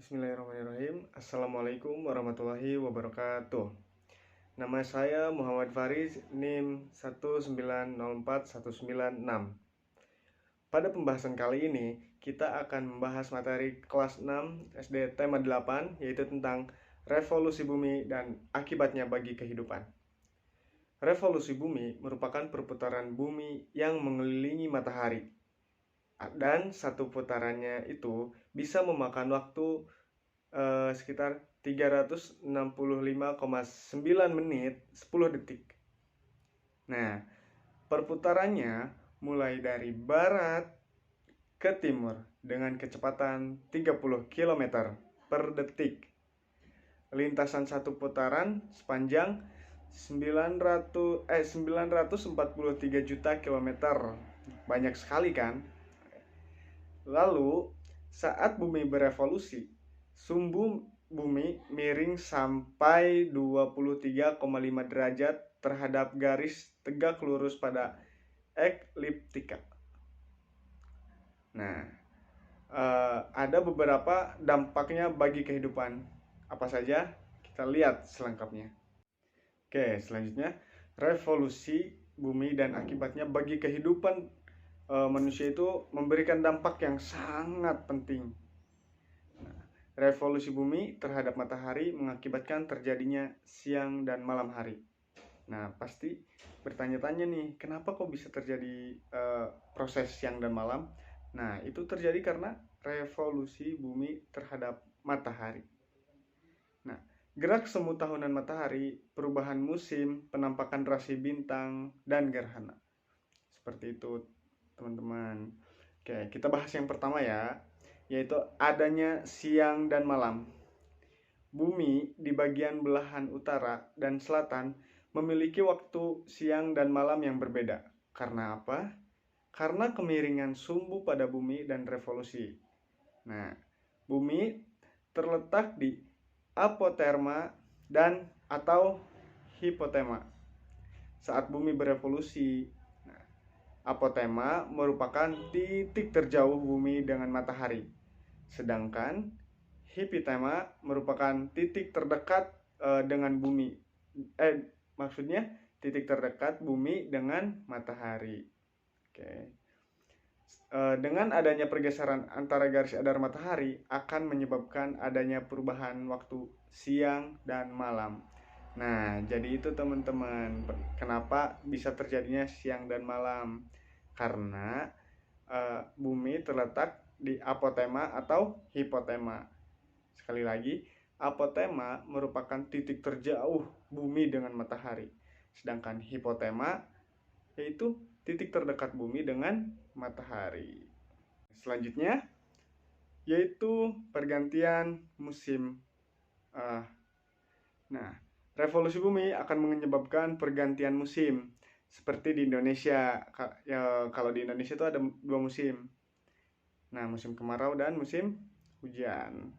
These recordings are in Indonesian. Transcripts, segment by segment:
Bismillahirrahmanirrahim. Assalamualaikum warahmatullahi wabarakatuh. Nama saya Muhammad Faris, NIM 1904196. Pada pembahasan kali ini, kita akan membahas materi kelas 6 SD tema 8, yaitu tentang revolusi bumi dan akibatnya bagi kehidupan. Revolusi bumi merupakan perputaran bumi yang mengelilingi matahari. Dan satu putarannya itu bisa memakan waktu sekitar 365,9 menit 10 detik. Nah, perputarannya mulai dari barat ke timur dengan kecepatan 30 km per detik. Lintasan satu putaran sepanjang 943 juta kilometer. Banyak sekali kan? Lalu, saat bumi berevolusi, sumbu bumi miring sampai 23,5 derajat terhadap garis tegak lurus pada ekliptika. Nah, ada beberapa dampaknya bagi kehidupan. Apa saja? Kita lihat selengkapnya. Oke, selanjutnya revolusi bumi dan akibatnya bagi kehidupan manusia itu memberikan dampak yang sangat penting. Revolusi bumi terhadap matahari mengakibatkan terjadinya siang dan malam hari. Nah, pasti bertanya-tanya nih, kenapa kok bisa terjadi proses siang dan malam? Nah, itu terjadi karena revolusi bumi terhadap matahari. Nah, gerak semu tahunan matahari, perubahan musim, penampakan rasi bintang, dan gerhana. Seperti itu, teman-teman. Oke, kita bahas yang pertama ya, yaitu adanya siang dan malam. Bumi di bagian belahan utara dan selatan memiliki waktu siang dan malam yang berbeda. Karena apa? Karena kemiringan sumbu pada bumi dan revolusi. Nah, bumi terletak di apoterma dan atau hipotema. Saat bumi berevolusi, apotema merupakan titik terjauh bumi dengan matahari, sedangkan hipotema merupakan titik terdekat dengan bumi. Maksudnya titik terdekat bumi dengan matahari. Oke. Dengan adanya pergeseran antara garis adar matahari akan menyebabkan adanya perubahan waktu siang dan malam. Nah, jadi itu teman-teman, kenapa bisa terjadinya siang dan malam? Karena bumi terletak di apotema atau hipotema. Sekali lagi, apotema merupakan titik terjauh bumi dengan matahari, sedangkan hipotema yaitu titik terdekat bumi dengan matahari. Selanjutnya yaitu pergantian musim. Nah, revolusi bumi akan menyebabkan pergantian musim. Seperti di Indonesia, kalau di Indonesia itu ada 2 musim. Nah, musim kemarau dan musim hujan.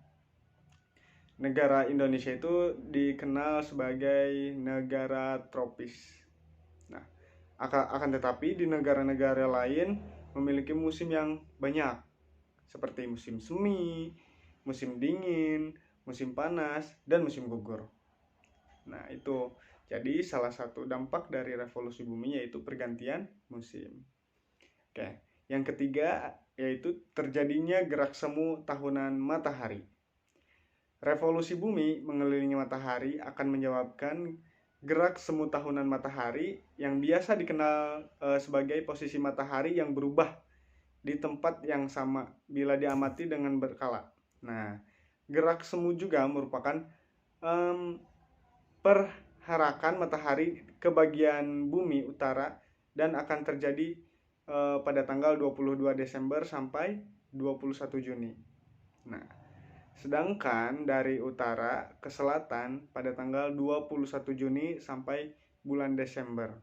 Negara Indonesia itu dikenal sebagai negara tropis. Nah, akan tetapi di negara-negara lain memiliki musim yang banyak, seperti musim semi, musim dingin, musim panas, dan musim gugur. Nah, itu jadi salah satu dampak dari revolusi bumi yaitu pergantian musim. Oke, yang ketiga yaitu terjadinya gerak semu tahunan matahari. Revolusi bumi mengelilingi matahari akan menyebabkan gerak semu tahunan matahari yang biasa dikenal sebagai posisi matahari yang berubah di tempat yang sama bila diamati dengan berkala. Nah, gerak semu juga merupakan perharakan matahari ke bagian bumi utara dan akan terjadi pada tanggal 22 Desember sampai 21 Juni. Nah, sedangkan dari utara ke selatan pada tanggal 21 Juni sampai bulan Desember.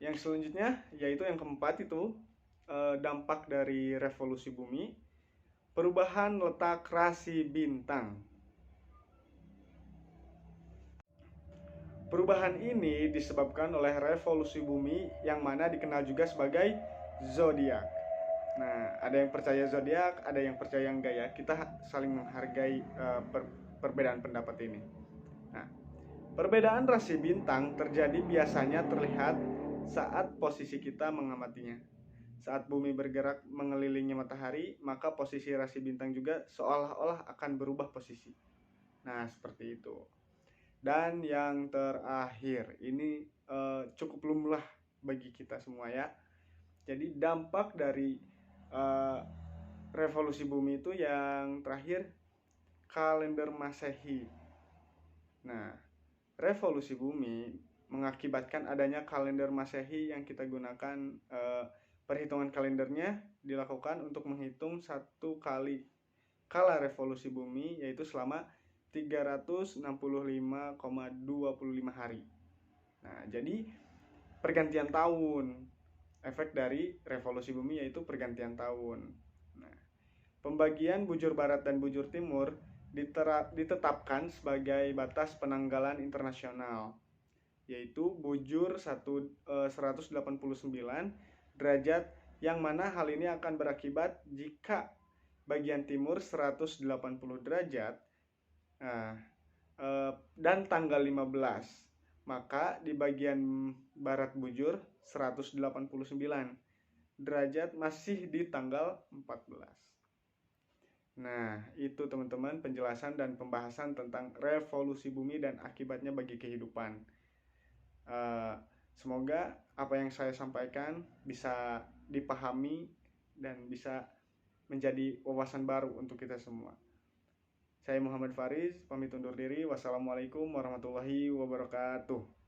Yang selanjutnya yaitu yang keempat itu dampak dari revolusi bumi, perubahan letak rasi bintang. Perubahan ini disebabkan oleh revolusi bumi yang mana dikenal juga sebagai zodiak. Nah, ada yang percaya zodiak, ada yang percaya enggak ya. Kita saling menghargai perbedaan pendapat ini. Nah, perbedaan rasi bintang terjadi biasanya terlihat saat posisi kita mengamatinya. Saat bumi bergerak mengelilingi matahari, maka posisi rasi bintang juga seolah-olah akan berubah posisi. Nah, seperti itu. Dan yang terakhir, ini cukup lumrah bagi kita semua ya. Jadi dampak dari eh, revolusi bumi itu yang terakhir, kalender Masehi. Nah, revolusi bumi mengakibatkan adanya kalender Masehi yang kita gunakan, perhitungan kalendernya dilakukan untuk menghitung satu kali kala revolusi bumi, yaitu selama 365,25 hari. Nah, jadi pergantian tahun, efek dari revolusi bumi yaitu pergantian tahun. Nah, pembagian bujur barat dan bujur timur ditetapkan sebagai batas penanggalan internasional, yaitu bujur 189 derajat, yang mana hal ini akan berakibat jika bagian timur 180 derajat dan tanggal 15, maka di bagian barat bujur 189 derajat masih di tanggal 14. Nah, itu teman-teman penjelasan dan pembahasan tentang revolusi bumi dan akibatnya bagi kehidupan. Semoga apa yang saya sampaikan bisa dipahami dan bisa menjadi wawasan baru untuk kita semua. Saya Muhammad Faris, pamit undur diri. Wassalamualaikum warahmatullahi wabarakatuh.